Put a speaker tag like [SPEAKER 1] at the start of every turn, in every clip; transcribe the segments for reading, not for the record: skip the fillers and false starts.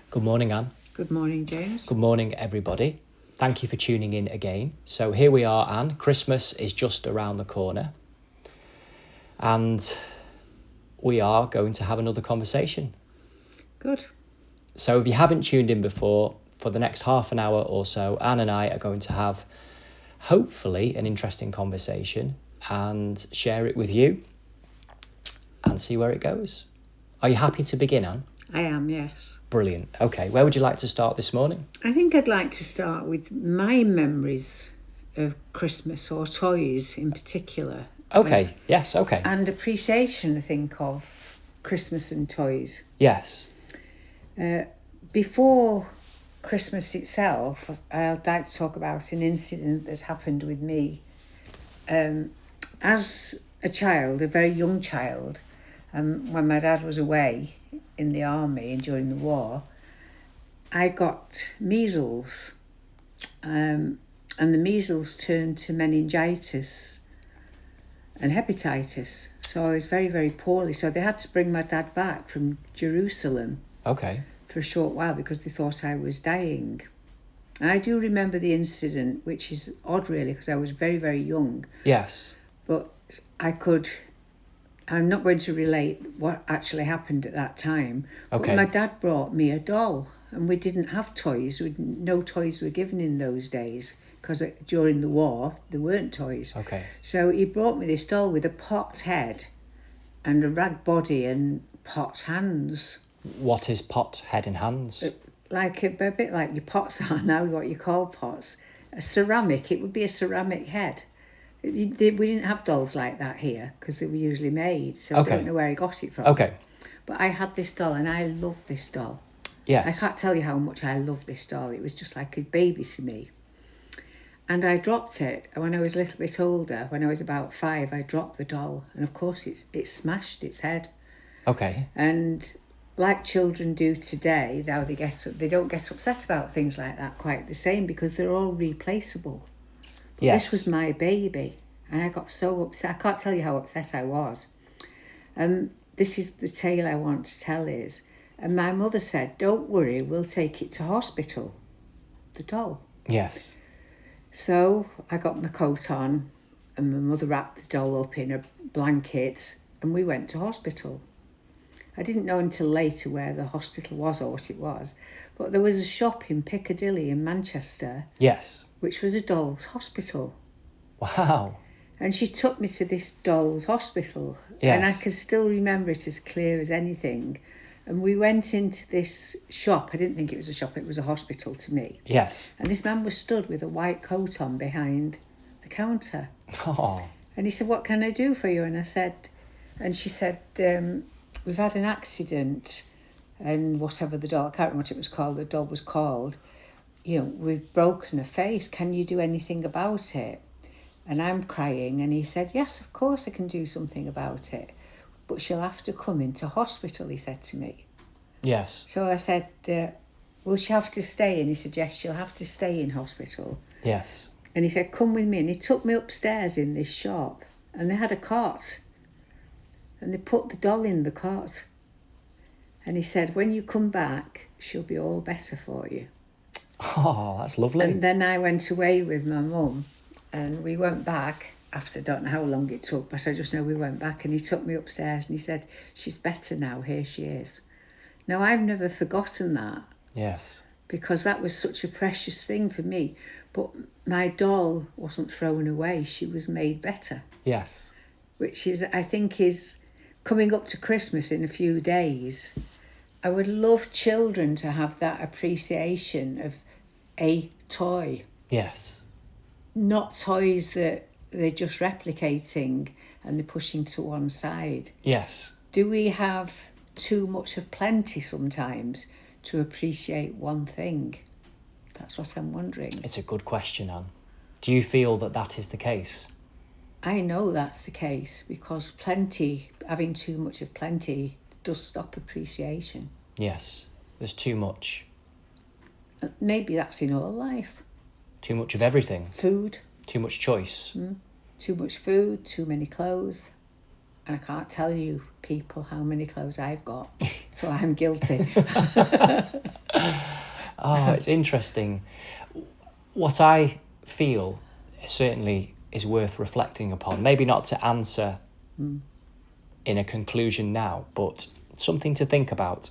[SPEAKER 1] Good morning, Anne.
[SPEAKER 2] Good morning, James.
[SPEAKER 1] Good morning, everybody. Thank you for tuning in again. So here we are, Anne. Christmas is just around the corner. And we are going to have another conversation.
[SPEAKER 2] Good.
[SPEAKER 1] So if you haven't tuned in before, for the next half an hour or so, Anne and I are going to have, hopefully, an interesting conversation and share it with you and see where it goes. Are you happy to begin, Anne?
[SPEAKER 2] I am, yes.
[SPEAKER 1] Brilliant. Okay, where would you like to start this morning?
[SPEAKER 2] I think I'd like to start with my memories of Christmas, or toys in particular.
[SPEAKER 1] Okay, yes, okay.
[SPEAKER 2] And appreciation, I think, of Christmas and toys.
[SPEAKER 1] Yes.
[SPEAKER 2] Before Christmas itself, I'd like to talk about an incident that happened with me. As a child, a very young child, when my dad was away in the army and during the war, I got measles. And the measles turned to meningitis and hepatitis. So I was very, very poorly. So they had to bring my dad back from Jerusalem.
[SPEAKER 1] Okay.
[SPEAKER 2] For a short while because they thought I was dying. And I do remember the incident, which is odd really because I was very, very young.
[SPEAKER 1] Yes.
[SPEAKER 2] But I'm not going to relate what actually happened at that time.
[SPEAKER 1] Okay.
[SPEAKER 2] But my dad brought me a doll and we didn't have toys. No toys were given in those days because during the war there weren't toys.
[SPEAKER 1] Okay.
[SPEAKER 2] So he brought me this doll with a pot head and a rag body and pot hands.
[SPEAKER 1] What is pot, head and hands?
[SPEAKER 2] Like a bit like your pots are now, what you call pots. A ceramic, it would be a ceramic head. We didn't have dolls like that here because they were usually made, so
[SPEAKER 1] Okay.
[SPEAKER 2] I don't know where I got it from.
[SPEAKER 1] Okay.
[SPEAKER 2] But I had this doll and I loved this doll.
[SPEAKER 1] Yes.
[SPEAKER 2] I can't tell you how much I loved this doll. It was just like a baby to me. And I dropped it when I was a little bit older. When I was about 5, I dropped the doll. And of course it smashed its head.
[SPEAKER 1] Okay.
[SPEAKER 2] And like children do today, now they don't get upset about things like that quite the same because they're all replaceable. But
[SPEAKER 1] Yes.
[SPEAKER 2] This was my baby, and I got so upset. I can't tell you how upset I was. This is the tale I want to tell is, and my mother said, "Don't worry, we'll take it to hospital." The doll.
[SPEAKER 1] Yes.
[SPEAKER 2] So I got my coat on, and my mother wrapped the doll up in a blanket, and we went to hospital. I didn't know until later where the hospital was or what it was, but there was a shop in Piccadilly in Manchester,
[SPEAKER 1] Yes.
[SPEAKER 2] which was a doll's hospital.
[SPEAKER 1] Wow.
[SPEAKER 2] And she took me to this doll's hospital,
[SPEAKER 1] Yes.
[SPEAKER 2] and I can still remember it as clear as anything. And we went into this shop. I didn't think it was a shop, it was a hospital to me.
[SPEAKER 1] Yes.
[SPEAKER 2] And this man was stood with a white coat on behind the counter.
[SPEAKER 1] Oh.
[SPEAKER 2] And he said, "What can I do for you?" And she said, "We've had an accident and whatever the doll, I can't remember what it was called, the doll was called, we've broken her face. Can you do anything about it?" And I'm crying. And he said, "Yes, of course I can do something about it. But she'll have to come into hospital," he said to me.
[SPEAKER 1] Yes.
[SPEAKER 2] So I said, "Will she have to stay?" And he said, "Yes, she'll have to stay in hospital."
[SPEAKER 1] Yes.
[SPEAKER 2] And he said, "Come with me." And he took me upstairs in this shop. And they had a cot. And they put the doll in the cot. And he said, "When you come back, she'll be all better for you."
[SPEAKER 1] Oh, that's lovely.
[SPEAKER 2] And then I went away with my mum. And we went back after, I don't know how long it took, but I just know we went back. And he took me upstairs and he said, "She's better now, here she is." Now, I've never forgotten that.
[SPEAKER 1] Yes.
[SPEAKER 2] Because that was such a precious thing for me. But my doll wasn't thrown away. She was made better.
[SPEAKER 1] Yes.
[SPEAKER 2] Which is, I think, is coming up to Christmas in a few days. I would love children to have that appreciation of a toy.
[SPEAKER 1] Yes.
[SPEAKER 2] Not toys that they're just replicating and they're pushing to one side.
[SPEAKER 1] Yes.
[SPEAKER 2] Do we have too much of plenty sometimes to appreciate one thing? That's what I'm wondering.
[SPEAKER 1] It's a good question, Anne. Do you feel that that is the case?
[SPEAKER 2] I know that's the case because having too much of plenty does stop appreciation.
[SPEAKER 1] Yes. There's too much.
[SPEAKER 2] Maybe that's in all life.
[SPEAKER 1] Too much of everything.
[SPEAKER 2] Food.
[SPEAKER 1] Too much choice.
[SPEAKER 2] Too much food, too many clothes. And I can't tell you, people, how many clothes I've got. So I'm guilty.
[SPEAKER 1] Oh, it's interesting. What I feel certainly is worth reflecting upon, maybe not to answer in a conclusion now, but something to think about.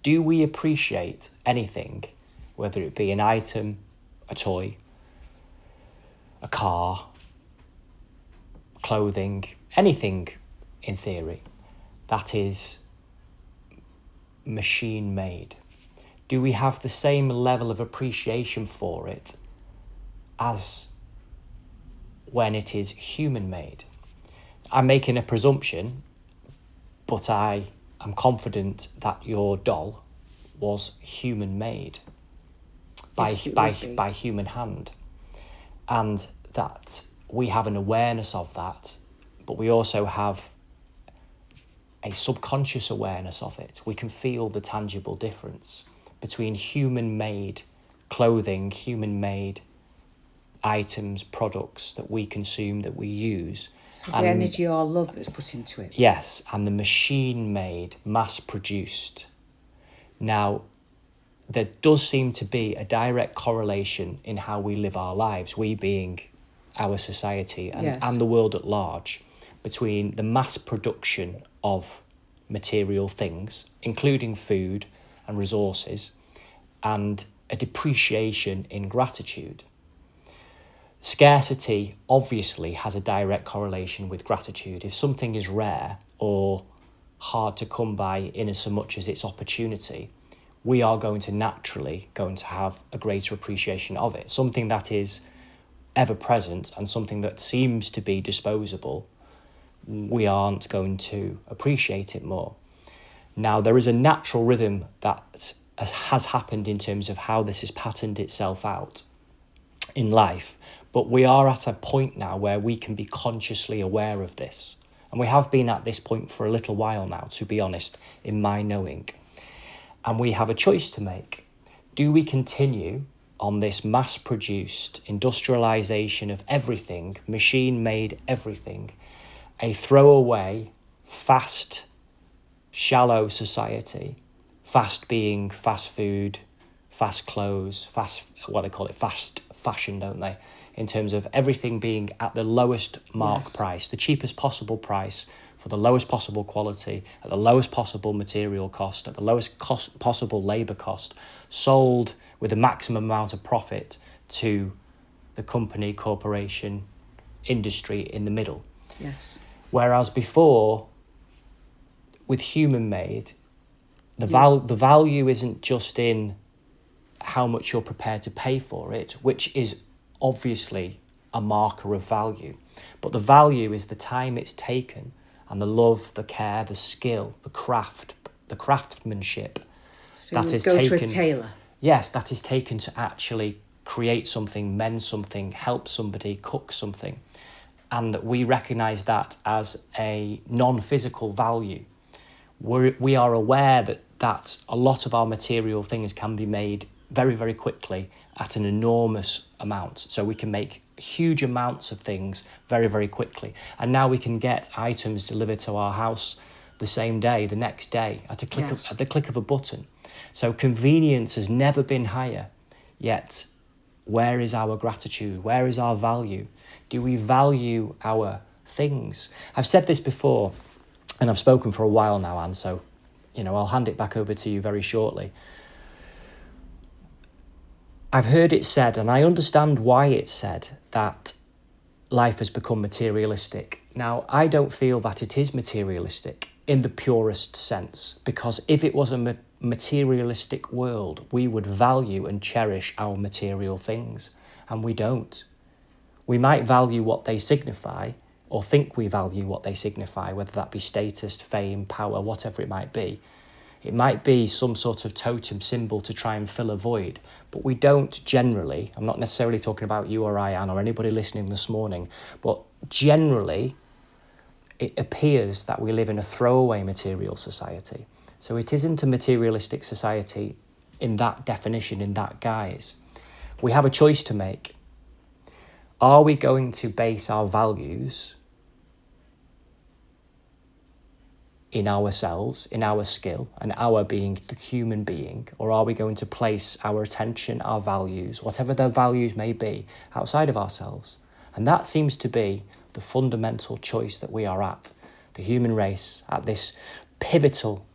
[SPEAKER 1] Do we appreciate anything, whether it be an item, a toy, a car, clothing, anything in theory that is machine made? Do we have the same level of appreciation for it as when it is human made? I'm making a presumption, but I am confident that your doll was human made by human hand, and that we have an awareness of that, but we also have a subconscious awareness of it. We can feel the tangible difference between human made clothing, human made items, products that we consume, that we use.
[SPEAKER 2] So the energy or love that's put into it.
[SPEAKER 1] Yes, and the machine made, mass produced. Now, there does seem to be a direct correlation in how we live our lives, we being our society and the world at large, between the mass production of material things, including food and resources, and a depreciation in gratitude. Scarcity obviously has a direct correlation with gratitude. If something is rare or hard to come by in as much as its opportunity, we are going to have a greater appreciation of it. Something that is ever present and something that seems to be disposable, we aren't going to appreciate it more. Now, there is a natural rhythm that has happened in terms of how this has patterned itself out in life, but we are at a point now where we can be consciously aware of this. And we have been at this point for a little while now, to be honest, in my knowing. And we have a choice to make. Do we continue on this mass-produced industrialization of everything, machine-made everything, a throwaway, fast, shallow society, fast being fast food, fast clothes, fast fashion, don't they? In terms of everything being at the lowest mark price, the cheapest possible price, for the lowest possible quality, at the lowest possible material cost, at the lowest possible labour cost, sold with the maximum amount of profit to the company, corporation, industry in the middle.
[SPEAKER 2] Yes.
[SPEAKER 1] Whereas before, with human-made, the value isn't just in how much you're prepared to pay for it, which is obviously a marker of value, but the value is the time it's taken and the love, the care, the skill, the craft, the craftsmanship that is taken.
[SPEAKER 2] To a tailor.
[SPEAKER 1] Yes, that is taken to actually create something, mend something, help somebody, cook something, and that we recognise that as a non-physical value. We are aware that a lot of our material things can be made very, very quickly at an enormous amount. So we can make huge amounts of things very, very quickly. And now we can get items delivered to our house the same day, the next day, at the click of a button. So convenience has never been higher. Yet, where is our gratitude? Where is our value? Do we value our things? I've said this before, and I've spoken for a while now, Anne, so I'll hand it back over to you very shortly. I've heard it said, and I understand why it's said, that life has become materialistic. Now, I don't feel that it is materialistic in the purest sense, because if it was a materialistic world, we would value and cherish our material things, and we don't. We might value what they signify, or think we value what they signify, whether that be status, fame, power, whatever it might be. It might be some sort of totem symbol to try and fill a void, but we don't generally, I'm not necessarily talking about you or I, Anne, or anybody listening this morning, but generally it appears that we live in a throwaway material society. So it isn't a materialistic society in that definition, in that guise. We have a choice to make. Are we going to base our values in ourselves, in our skill, and our being the human being? Or are we going to place our attention, our values, whatever their values may be, outside of ourselves? And that seems to be the fundamental choice that we are at, the human race, at this pivotal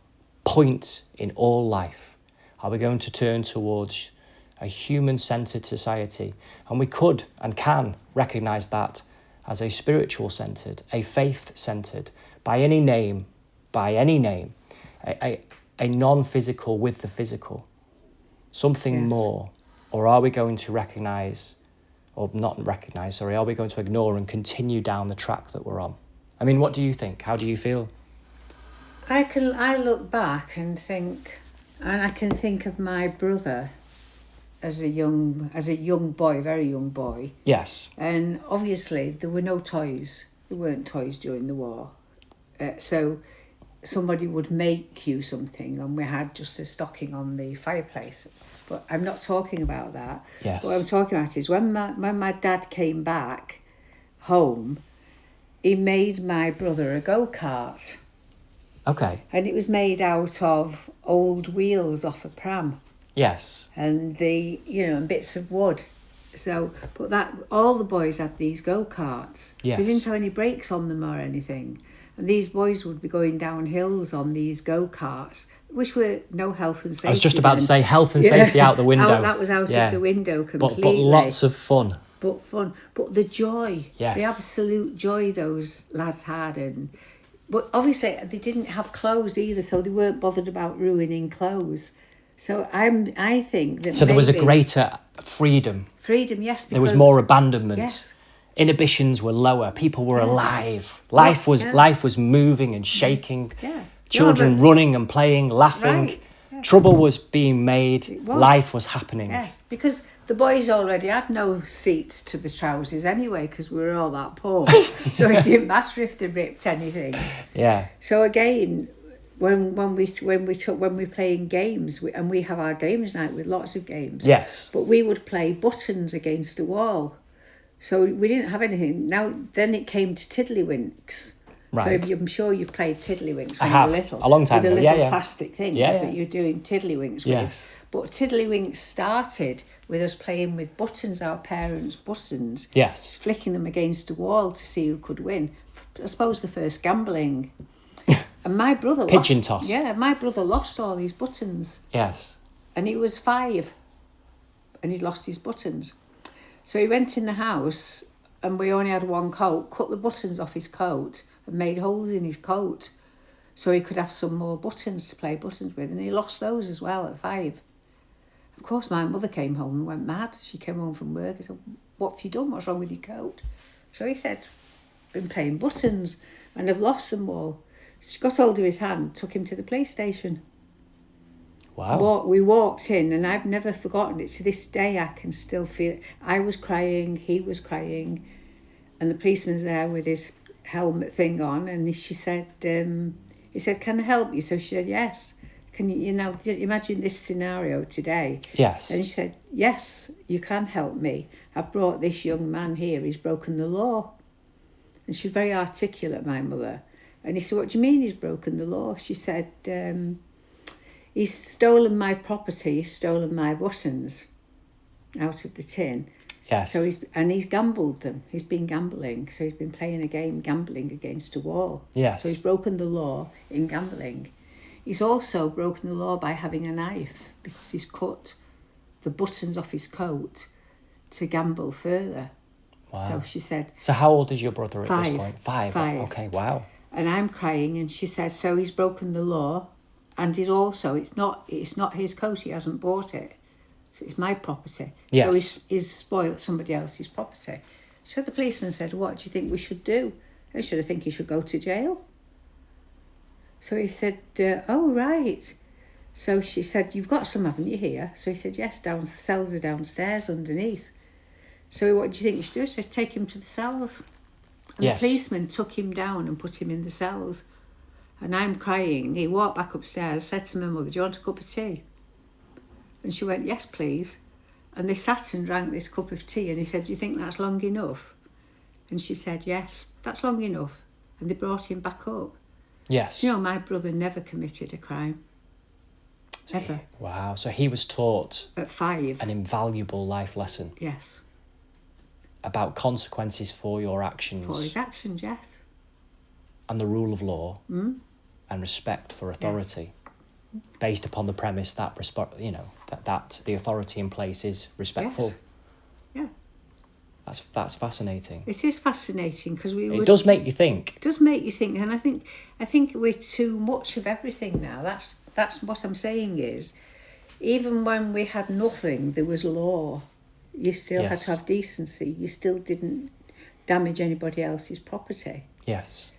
[SPEAKER 1] point in all life. Are we going to turn towards a human-centered society? And we could and can recognise that as a spiritual-centered, a faith-centered, by any name, a non-physical with the physical, something
[SPEAKER 2] Yes.
[SPEAKER 1] more? Or are we going to recognise, or not recognise, sorry, are we going to ignore and continue down the track that we're on? I mean, what do you think? How do you feel?
[SPEAKER 2] I look back and think, and I can think of my brother as a young boy, very young boy.
[SPEAKER 1] Yes.
[SPEAKER 2] And obviously there were no toys. There weren't toys during the war. So somebody would make you something, and we had just a stocking on the fireplace. But I'm not talking about that.
[SPEAKER 1] Yes.
[SPEAKER 2] What I'm talking about is when my dad came back home, he made my brother a go-kart.
[SPEAKER 1] Okay.
[SPEAKER 2] And it was made out of old wheels off a pram.
[SPEAKER 1] Yes.
[SPEAKER 2] And and bits of wood. So, but that all the boys had these go-karts.
[SPEAKER 1] Yes.
[SPEAKER 2] They didn't have any brakes on them or anything. And these boys would be going down hills on these go-karts, which were no health and safety.
[SPEAKER 1] I was just about
[SPEAKER 2] then.
[SPEAKER 1] to say health and safety out the window.
[SPEAKER 2] That was out of the window completely.
[SPEAKER 1] But lots of fun.
[SPEAKER 2] But fun. But the joy.
[SPEAKER 1] Yes.
[SPEAKER 2] The absolute joy those lads had. But obviously they didn't have clothes either, so they weren't bothered about ruining clothes. So I think that
[SPEAKER 1] there was a greater freedom.
[SPEAKER 2] Freedom, yes.
[SPEAKER 1] There was more abandonment.
[SPEAKER 2] Yes.
[SPEAKER 1] Inhibitions were lower. People were alive. Life was moving and shaking.
[SPEAKER 2] Yeah.
[SPEAKER 1] Children running and playing, laughing.
[SPEAKER 2] Right. Yeah.
[SPEAKER 1] Trouble was being made. Life was happening.
[SPEAKER 2] Yes, because the boys already had no seats to the trousers anyway, because we were all that poor. So it didn't matter if they ripped anything.
[SPEAKER 1] Yeah.
[SPEAKER 2] So again, when we're playing games, and we have our games night with lots of games.
[SPEAKER 1] Yes.
[SPEAKER 2] But we would play buttons against a wall. So we didn't have anything. Then it came to tiddlywinks.
[SPEAKER 1] Right.
[SPEAKER 2] So I'm sure you've played tiddlywinks when
[SPEAKER 1] I have,
[SPEAKER 2] you were little.
[SPEAKER 1] a long time
[SPEAKER 2] with the
[SPEAKER 1] ago.
[SPEAKER 2] little plastic things that you're doing tiddlywinks
[SPEAKER 1] Yes.
[SPEAKER 2] with. But tiddlywinks started with us playing with buttons, our parents' buttons.
[SPEAKER 1] Yes.
[SPEAKER 2] Flicking them against a wall to see who could win. I suppose the first gambling. And my brother
[SPEAKER 1] Pigeon toss.
[SPEAKER 2] Yeah, my brother lost all his buttons.
[SPEAKER 1] Yes.
[SPEAKER 2] And he was 5. And he'd lost his buttons. So he went in the house, and we only had one coat, cut the buttons off his coat and made holes in his coat so he could have some more buttons to play buttons with. And he lost those as well at 5. Of course, my mother came home and went mad. She came home from work and said, "What have you done? What's wrong with your coat?" So he said, "Been playing buttons and I've lost them all." She got hold of his hand, took him to the PlayStation.
[SPEAKER 1] Wow.
[SPEAKER 2] We walked in, and I've never forgotten it. To this day, I can still feel it. I was crying, he was crying, and the policeman's there with his helmet thing on, and she said, he said, "Can I help you?" So she said, "Yes." Can you imagine this scenario today?
[SPEAKER 1] Yes.
[SPEAKER 2] And she said, "Yes, you can help me. I've brought this young man here. He's broken the law." And she was very articulate, my mother. And he said, "What do you mean he's broken the law?" She said, "He's stolen my property, he's stolen my buttons out of the tin."
[SPEAKER 1] Yes.
[SPEAKER 2] So he's gambled them. He's been gambling. So he's been playing a game, gambling against a wall.
[SPEAKER 1] Yes.
[SPEAKER 2] So he's broken the law in gambling. He's also broken the law by having a knife, because he's cut the buttons off his coat to gamble further.
[SPEAKER 1] Wow.
[SPEAKER 2] So she said...
[SPEAKER 1] So how old is your brother at
[SPEAKER 2] 5.
[SPEAKER 1] this point? 5.
[SPEAKER 2] 5.
[SPEAKER 1] Okay, wow.
[SPEAKER 2] And I'm crying, and she said, "So he's broken the law, and he's also, it's not his coat, he hasn't bought it. So it's my property."
[SPEAKER 1] Yes.
[SPEAKER 2] So he's spoilt somebody else's property. So the policeman said, "What do you think we should do?" I think he should go to jail. So he said, "Oh, right." So she said, "You've got some, haven't you, here?" So he said, "Yes, the cells are downstairs underneath." So what do you think you should do? So take him to the cells. And
[SPEAKER 1] Yes.
[SPEAKER 2] the policeman took him down and put him in the cells. And I'm crying. He walked back upstairs, said to my mother, "Do you want a cup of tea?" And she went, "Yes, please." And they sat and drank this cup of tea, and he said, "Do you think that's long enough?" And she said, "Yes, that's long enough." And they brought him back up.
[SPEAKER 1] Yes.
[SPEAKER 2] You know, my brother never committed a crime. Ever.
[SPEAKER 1] Wow. So he was taught
[SPEAKER 2] At 5.
[SPEAKER 1] an invaluable life lesson
[SPEAKER 2] Yes.
[SPEAKER 1] about consequences for your actions.
[SPEAKER 2] For his actions, yes.
[SPEAKER 1] And the rule of law and respect for authority, based upon the premise that that the authority in place is respectful.
[SPEAKER 2] Yes. Yeah.
[SPEAKER 1] That's fascinating.
[SPEAKER 2] It is fascinating because
[SPEAKER 1] It does make you think.
[SPEAKER 2] It does make you think, and I think we're too much of everything now. That's what I'm saying is, even when we had nothing, there was law. You still had to have decency. You still didn't damage anybody else's property.
[SPEAKER 1] Yes.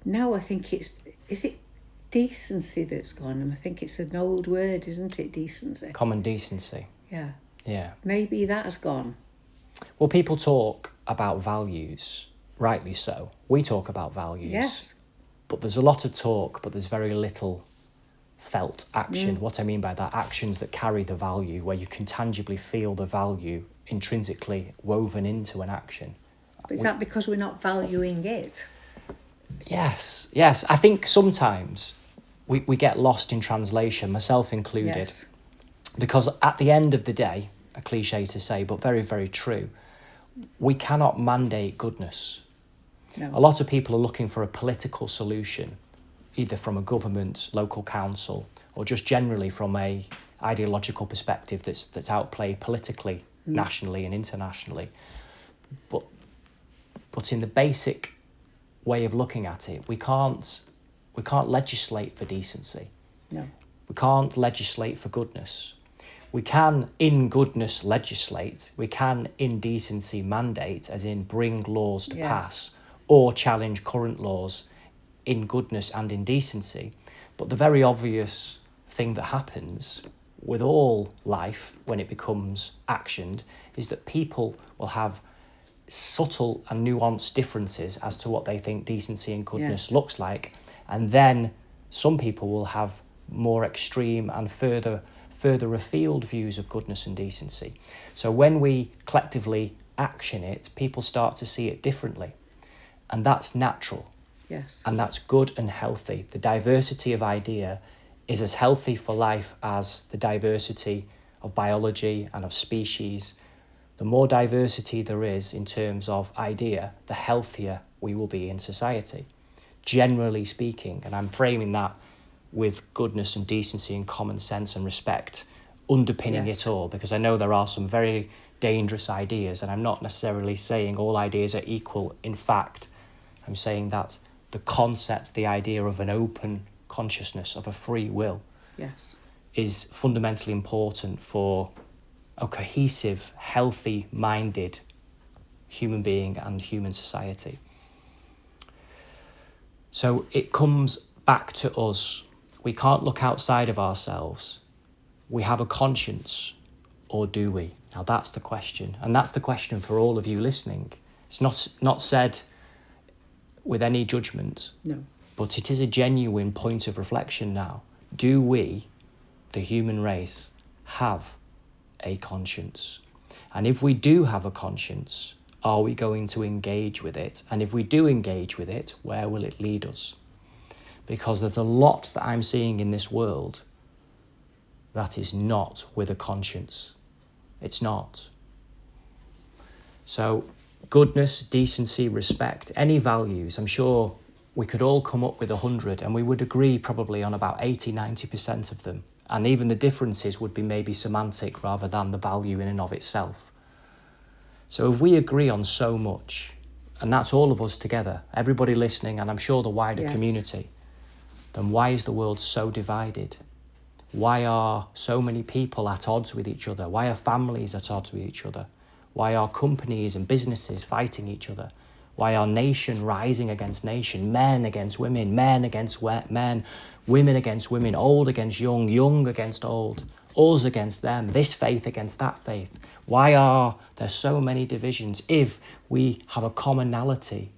[SPEAKER 2] Now I think is it decency that's gone? And I think it's an old word, isn't it, decency?
[SPEAKER 1] Common decency.
[SPEAKER 2] Yeah.
[SPEAKER 1] Yeah.
[SPEAKER 2] Maybe that has gone.
[SPEAKER 1] Well, people talk about values, rightly so. We talk about values.
[SPEAKER 2] Yes.
[SPEAKER 1] But there's a lot of talk, but there's very little felt action. What I mean by that, actions that carry the value, where you can tangibly feel the value intrinsically woven into an action.
[SPEAKER 2] But is that because we're not valuing it?
[SPEAKER 1] Yes. I think sometimes we get lost in translation, myself included.
[SPEAKER 2] Yes.
[SPEAKER 1] Because at the end of the day, a cliche to say, but very, very true, we cannot mandate goodness.
[SPEAKER 2] No.
[SPEAKER 1] A lot of people are looking for a political solution, either from a government, local council, or just generally from a ideological perspective that's outplayed politically, nationally and internationally. But in the basic way of looking at it, we can't legislate for decency.
[SPEAKER 2] No.
[SPEAKER 1] We can't legislate for goodness. We can, in goodness, legislate. We can, in decency, mandate, as in bring laws to pass, or challenge current laws in goodness and in decency. But the very obvious thing that happens with all life when it becomes actioned is that people will have subtle and nuanced differences as to what they think decency and goodness looks like. And then some people will have more extreme and further afield views of goodness and decency. So when we collectively action it, people start to see it differently. And that's natural.
[SPEAKER 2] Yes.
[SPEAKER 1] And that's good and healthy. The diversity of idea is as healthy for life as the diversity of biology and of species. The more diversity there is in terms of idea, the healthier we will be in society, generally speaking. And I'm framing that with goodness and decency and common sense and respect underpinning it all, because I know there are some very dangerous ideas, and I'm not necessarily saying all ideas are equal. In fact, I'm saying that the concept, the idea of an open consciousness, of a free will, is fundamentally important for a cohesive, healthy-minded human being and human society. So it comes back to us. We can't look outside of ourselves. We have a conscience, or do we? Now that's the question, and that's the question for all of you listening. It's not said with any judgment,
[SPEAKER 2] No.
[SPEAKER 1] but it is a genuine point of reflection now. Do we, the human race, have a conscience? And if we do have a conscience, are we going to engage with it? And if we do engage with it, where will it lead us? Because there's a lot that I'm seeing in this world that is not with a conscience. It's not. So goodness, decency, respect, any values, I'm sure we could all come up with 100 and we would agree probably on about 80-90% of them. And even the differences would be maybe semantic rather than the value in and of itself. So if we agree on so much, and that's all of us together, everybody listening, and I'm sure the wider community, then why is the world so divided? Why are so many people at odds with each other? Why are families at odds with each other? Why are companies and businesses fighting each other? Why are nation rising against nation, men against women, men against men, women against women, old against young, young against old, us against them, this faith against that faith? Why are there so many divisions if we have a commonality?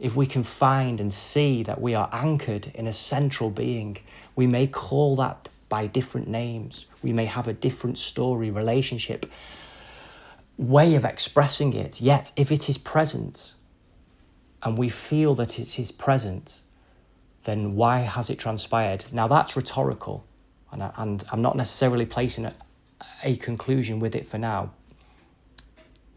[SPEAKER 1] If we can find and see that we are anchored in a central being, we may call that by different names. We may have a different story, relationship, way of expressing it. Yet if it is present, and we feel that it is present, then why has it transpired? Now that's rhetorical, and I'm not necessarily placing a conclusion with it for now.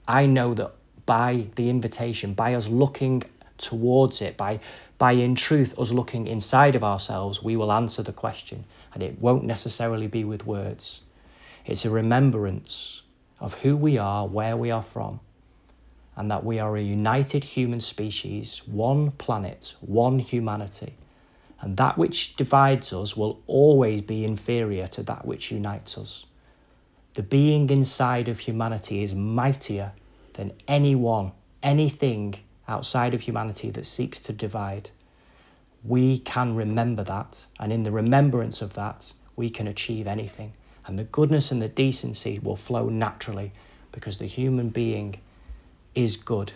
[SPEAKER 1] I know that by the invitation, by us looking towards it, by in truth us looking inside of ourselves, we will answer the question, and it won't necessarily be with words. It's a remembrance of who we are, where we are from, and that we are a united human species, one planet, one humanity. And that which divides us will always be inferior to that which unites us. The being inside of humanity is mightier than anything outside of humanity that seeks to divide. We can remember that, and in the remembrance of that, we can achieve anything. And the goodness and the decency will flow naturally because the human being is good.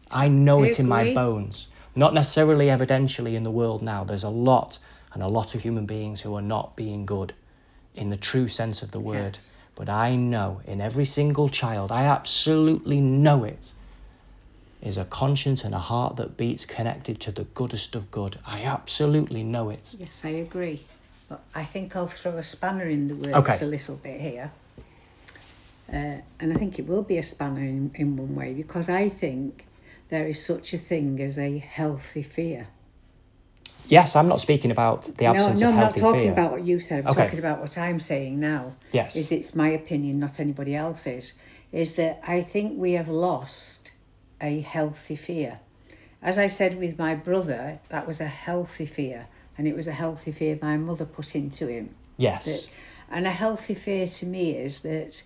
[SPEAKER 1] I know it in my bones. Not necessarily evidentially in the world now. There's a lot of human beings who are not being good in the true sense of the word. Yes. But I know in every single child, I absolutely know it, is a conscience and a heart that beats connected to the goodest of good. I absolutely know it.
[SPEAKER 2] Yes, I agree. But I think I'll throw a spanner in the works a little bit here. And I think it will be a spanner in one way, because I think there is such a thing as a healthy fear.
[SPEAKER 1] Yes, I'm not speaking about the absence of healthy fear. No, I'm not
[SPEAKER 2] talking about what you said. I'm talking about what I'm saying now.
[SPEAKER 1] Yes.
[SPEAKER 2] It's my opinion, not anybody else's. Is that I think we have lost a healthy fear. As I said with my brother, that was a healthy fear. And it was a healthy fear my mother put into him.
[SPEAKER 1] Yes.
[SPEAKER 2] And a healthy fear to me is that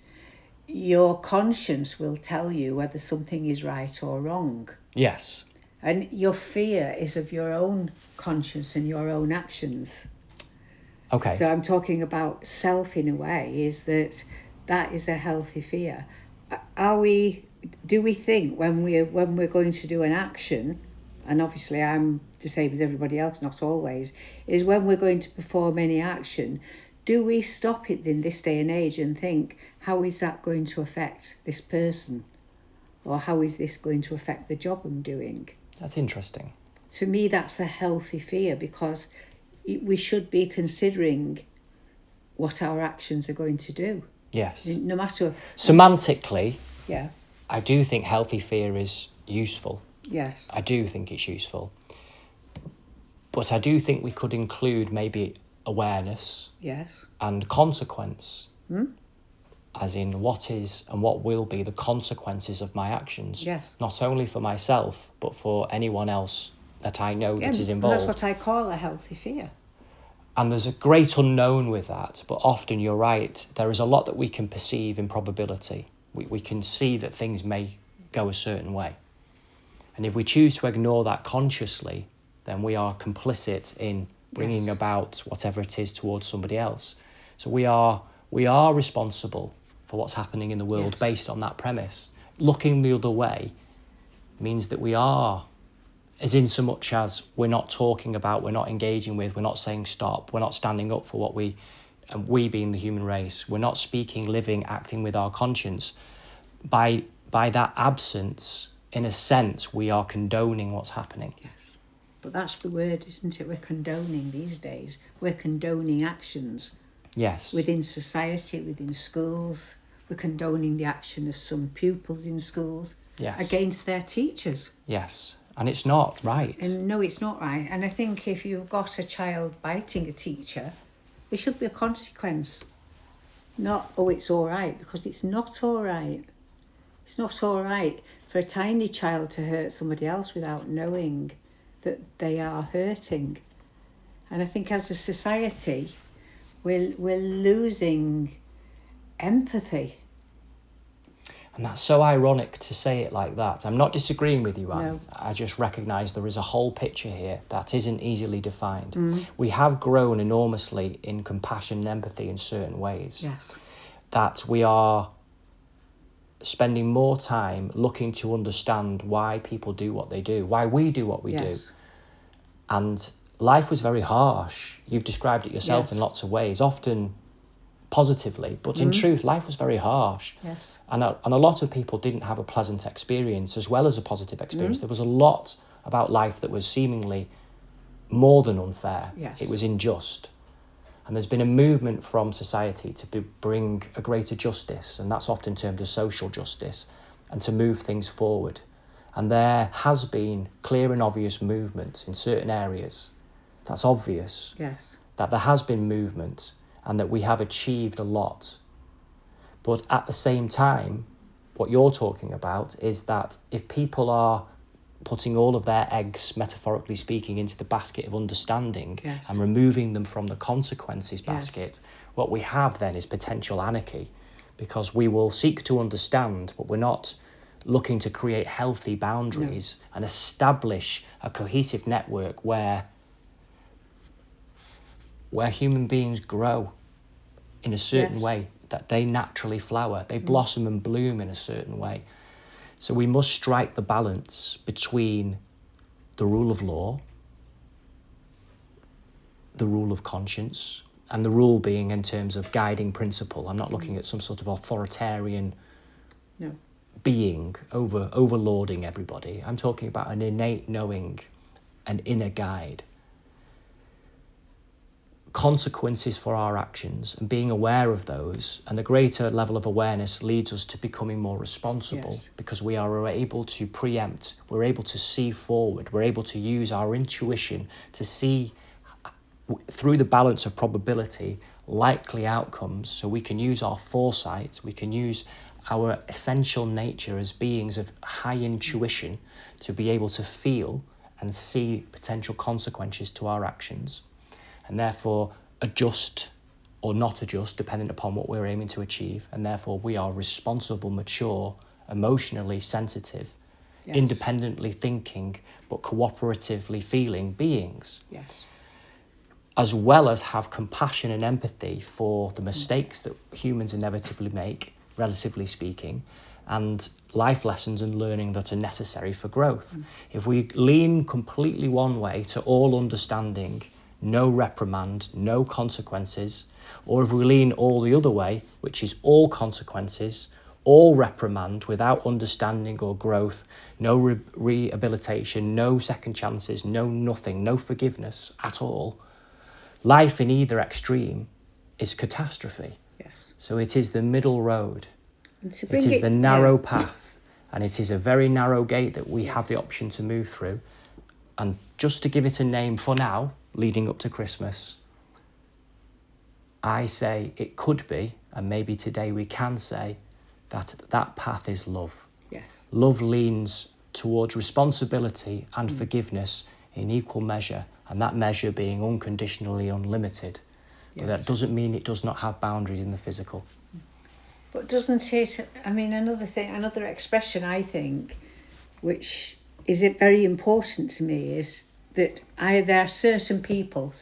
[SPEAKER 2] your conscience will tell you whether something is right or wrong.
[SPEAKER 1] Yes.
[SPEAKER 2] And your fear is of your own conscience and your own actions.
[SPEAKER 1] Okay.
[SPEAKER 2] So I'm talking about self in a way, is that is a healthy fear. Do we think when we're going to do an action, and obviously I'm the same as everybody else, not always, is when we're going to perform any action, do we stop it in this day and age and think, how is that going to affect this person? Or how is this going to affect the job I'm doing?
[SPEAKER 1] That's interesting.
[SPEAKER 2] To me, that's a healthy fear, because we should be considering what our actions are going to do.
[SPEAKER 1] Yes.
[SPEAKER 2] No matter...
[SPEAKER 1] Semantically,
[SPEAKER 2] yeah,
[SPEAKER 1] I do think healthy fear is useful.
[SPEAKER 2] Yes.
[SPEAKER 1] I do think it's useful. But I do think we could include maybe awareness.
[SPEAKER 2] Yes.
[SPEAKER 1] And consequence. As in what is and what will be the consequences of my actions.
[SPEAKER 2] Yes.
[SPEAKER 1] Not only for myself, but for anyone else that I know that is involved.
[SPEAKER 2] And that's what I call a healthy fear.
[SPEAKER 1] And there's a great unknown with that, but often you're right, there is a lot that we can perceive in probability. We can see that things may go a certain way. And if we choose to ignore that consciously, then we are complicit in bringing about whatever it is towards somebody else. So we are responsible for what's happening in the world based on that premise. Looking the other way means that we are, as in so much as we're not talking about, we're not engaging with, we're not saying stop, we're not standing up for what we being the human race, we're not speaking, living, acting with our conscience. By that absence, in a sense, we are condoning what's happening.
[SPEAKER 2] Yes. But that's the word, isn't it? We're condoning these days. We're condoning actions.
[SPEAKER 1] Yes.
[SPEAKER 2] Within society, within schools. We're condoning the action of some pupils in schools against their teachers.
[SPEAKER 1] Yes. And it's not right.
[SPEAKER 2] And no, it's not right. And I think if you've got a child biting a teacher, there should be a consequence. Not, oh, it's all right, because it's not all right. It's not all right for a tiny child to hurt somebody else without knowing that they are hurting. And I think as a society, we're losing empathy.
[SPEAKER 1] And that's so ironic to say it like that. I'm not disagreeing with you, Anne.
[SPEAKER 2] No.
[SPEAKER 1] I just recognise there is a whole picture here that isn't easily defined. We have grown enormously in compassion and empathy in certain ways.
[SPEAKER 2] Yes.
[SPEAKER 1] That we are spending more time looking to understand why people do what they do, why we do what we do. And life was very harsh. You've described it yourself in lots of ways, often positively, but in truth, life was very harsh.
[SPEAKER 2] Yes.
[SPEAKER 1] And a lot of people didn't have a pleasant experience as well as a positive experience. There was a lot about life that was seemingly more than unfair.
[SPEAKER 2] Yes.
[SPEAKER 1] It was unjust. And there's been a movement from society to bring a greater justice, and that's often termed as social justice, and to move things forward. And there has been clear and obvious movement in certain areas. That's obvious.
[SPEAKER 2] Yes.
[SPEAKER 1] That there has been movement and that we have achieved a lot. But at the same time, what you're talking about is that if people are putting all of their eggs, metaphorically speaking, into the basket of understanding,
[SPEAKER 2] yes,
[SPEAKER 1] and removing them from the consequences basket, what we have then is potential anarchy, because we will seek to understand, but we're not looking to create healthy boundaries and establish a cohesive network where human beings grow in a certain way, that they naturally flower, they blossom and bloom in a certain way. So we must strike the balance between the rule of law, the rule of conscience, and the rule being in terms of guiding principle. I'm not looking at some sort of authoritarian being overlording everybody. I'm talking about an innate knowing, an inner guide. Consequences for our actions and being aware of those, and the greater level of awareness leads us to becoming more responsible, because we are able to preempt, we're able to see forward, we're able to use our intuition to see through the balance of probability likely outcomes, so we can use our foresight, we can use our essential nature as beings of high intuition to be able to feel and see potential consequences to our actions, and therefore adjust or not adjust depending upon what we're aiming to achieve. And therefore we are responsible, mature, emotionally sensitive, independently thinking, but cooperatively feeling beings.
[SPEAKER 2] Yes.
[SPEAKER 1] As well as have compassion and empathy for the mistakes that humans inevitably make, relatively speaking, and life lessons and learning that are necessary for growth. If we lean completely one way to all understanding, no reprimand, no consequences, or if we lean all the other way, which is all consequences, all reprimand without understanding or growth, no rehabilitation, no second chances, no nothing, no forgiveness at all, life in either extreme is catastrophe.
[SPEAKER 2] Yes.
[SPEAKER 1] So it is the middle road.
[SPEAKER 2] It
[SPEAKER 1] is the narrow path, and it is a very narrow gate that we have the option to move through. And just to give it a name for now, leading up to Christmas, I say it could be, and maybe today we can say, that path is love.
[SPEAKER 2] Yes.
[SPEAKER 1] Love leans towards responsibility and forgiveness in equal measure, and that measure being unconditionally unlimited. But that doesn't mean it does not have boundaries in the physical.
[SPEAKER 2] But doesn't it, I mean, another expression I think, which is very important to me, is that there are certain people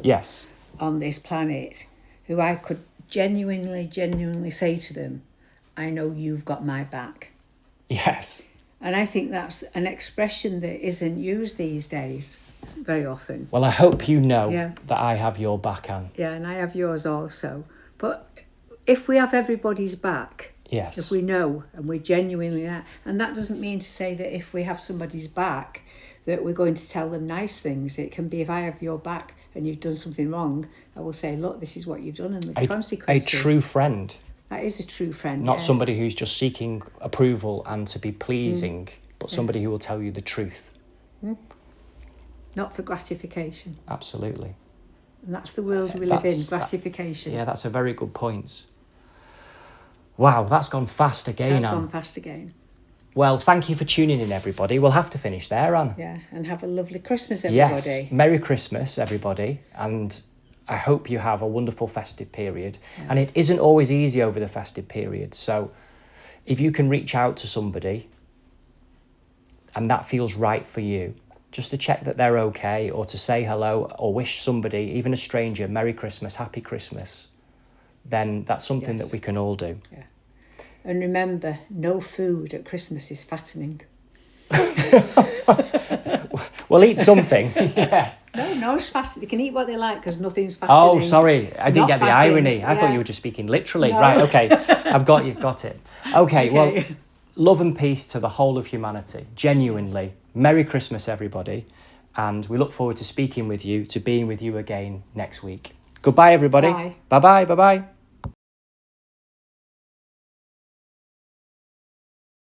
[SPEAKER 1] Yes.
[SPEAKER 2] on this planet who I could genuinely say to them, I know you've got my back.
[SPEAKER 1] Yes.
[SPEAKER 2] And I think that's an expression that isn't used these days very often.
[SPEAKER 1] Well, I hope you know that I have your back, Anne.
[SPEAKER 2] Yeah, and I have yours also. But if we have everybody's back, if we know and we're genuinely that, and that doesn't mean to say that if we have somebody's back that we're going to tell them nice things. It can be, if I have your back and you've done something wrong, I will say, look, this is what you've done and the consequences.
[SPEAKER 1] A true friend.
[SPEAKER 2] That is a true friend.
[SPEAKER 1] Not somebody who's just seeking approval and to be pleasing, but somebody who will tell you the truth.
[SPEAKER 2] Not for gratification.
[SPEAKER 1] Absolutely.
[SPEAKER 2] And that's the world we live in, gratification.
[SPEAKER 1] That's a very good point. Wow, that's gone fast again, Anne.
[SPEAKER 2] It has gone fast again.
[SPEAKER 1] Well, thank you for tuning in, everybody. We'll have to finish there, Anne.
[SPEAKER 2] Yeah, and have a lovely Christmas, everybody.
[SPEAKER 1] Yes, Merry Christmas, everybody. And I hope you have a wonderful festive period. Yeah. And it isn't always easy over the festive period. So if you can reach out to somebody and that feels right for you, just to check that they're okay, or to say hello, or wish somebody, even a stranger, Merry Christmas, Happy Christmas, then that's something that we can all do.
[SPEAKER 2] Yeah. And remember, no food at Christmas is fattening.
[SPEAKER 1] Well, eat something. Yeah.
[SPEAKER 2] No, it's fattening. They can eat what they like because nothing's fattening.
[SPEAKER 1] Oh, sorry. I didn't get the irony. I thought you were just speaking literally. No. Right, okay. I've got it. Okay, well, love and peace to the whole of humanity. Genuinely. Merry Christmas, everybody. And we look forward to speaking with you, to being with you again next week. Goodbye, everybody.
[SPEAKER 2] Bye.
[SPEAKER 1] Bye-bye. Bye-bye.